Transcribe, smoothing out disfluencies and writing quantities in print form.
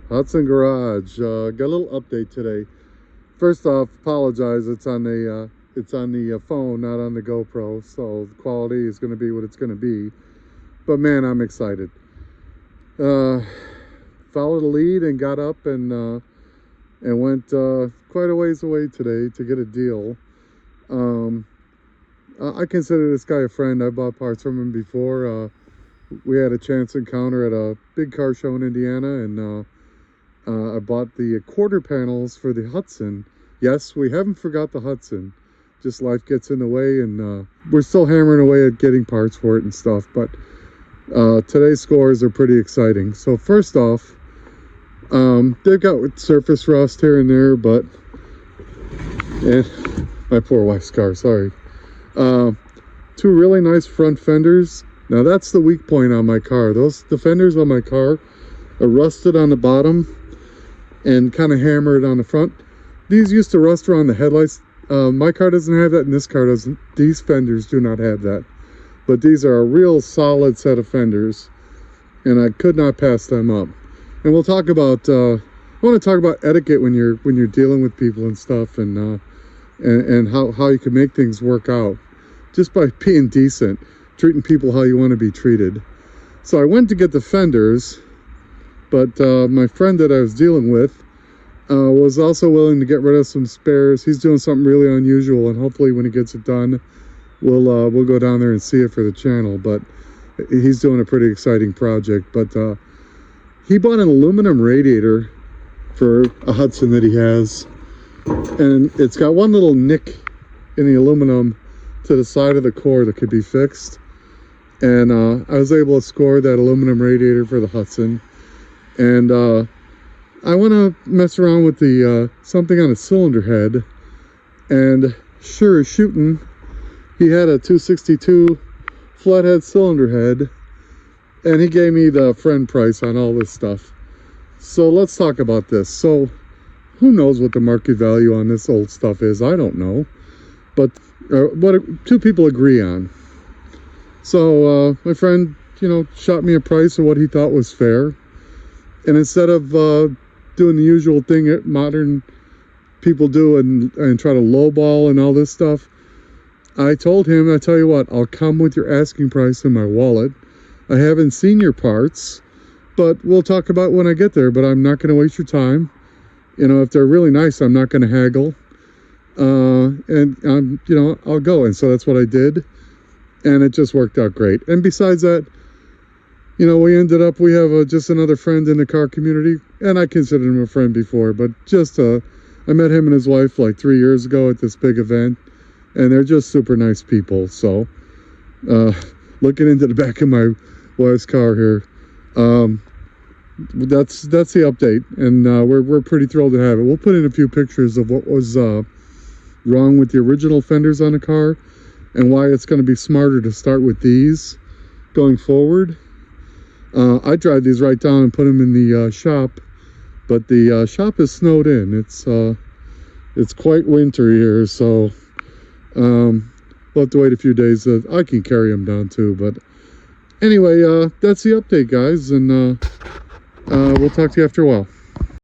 Hudson Garage. Got a little update today. First off, apologize. It's on the phone, not on the GoPro, so the quality is going to be what it's going to be. But man, I'm excited. Followed the lead and got up and went quite a ways away today to get a deal. I consider this guy a friend. I bought parts from him before. We had a chance encounter at a big car show in Indiana, and I bought the quarter panels for the Hudson. Yes, we haven't forgot the Hudson. Just life gets in the way, and we're still hammering away at getting parts for it and stuff. But today's scores are pretty exciting. So first off, they've got surface rust here and there, but my poor wife's car, sorry. Two really nice front fenders. Now that's the weak point on my car. The fenders on my car are rusted on the bottom and kind of hammered on the front. These used to rust around the headlights. My car doesn't have that, and this car doesn't. These fenders do not have that. But these are a real solid set of fenders, and I could not pass them up. And we'll talk about I want to talk about etiquette when you're dealing with people and stuff, and how you can make things work out just by being decent, treating people how you want to be treated. So I went to get the fenders, but my friend that I was dealing with was also willing to get rid of some spares. He's doing something really unusual, and hopefully when he gets it done, we'll go down there and see it for the channel. But he's doing a pretty exciting project. But he bought an aluminum radiator for a Hudson that he has, and it's got one little nick in the aluminum to the side of the core that could be fixed. And I was able to score that aluminum radiator for the Hudson. And I want to mess around with the something on a cylinder head, and sure as shooting, he had a 262 flathead cylinder head, and he gave me the friend price on all this stuff. So let's talk about this. So who knows what the market value on this old stuff is? I don't know, but what two people agree on. So my friend, shot me a price of what he thought was fair. And instead of doing the usual thing that modern people do and try to lowball and all this stuff, I told him, I tell you what, I'll come with your asking price in my wallet. I haven't seen your parts, but we'll talk about when I get there. But I'm not going to waste your time. If they're really nice, I'm not going to haggle. And I'll go. And so that's what I did. And it just worked out great. And besides that, we have just another friend in the car community, and I considered him a friend before, but I met him and his wife like 3 years ago at this big event, and they're just super nice people. So, looking into the back of my wife's car here, that's the update, and we're pretty thrilled to have it. We'll put in a few pictures of what was wrong with the original fenders on the car, and why it's going to be smarter to start with these going forward. I drive these right down and put them in the shop, but the shop is snowed in. It's quite wintry here, so we'll have to wait a few days. I can carry them down too, but anyway, that's the update, guys, and we'll talk to you after a while.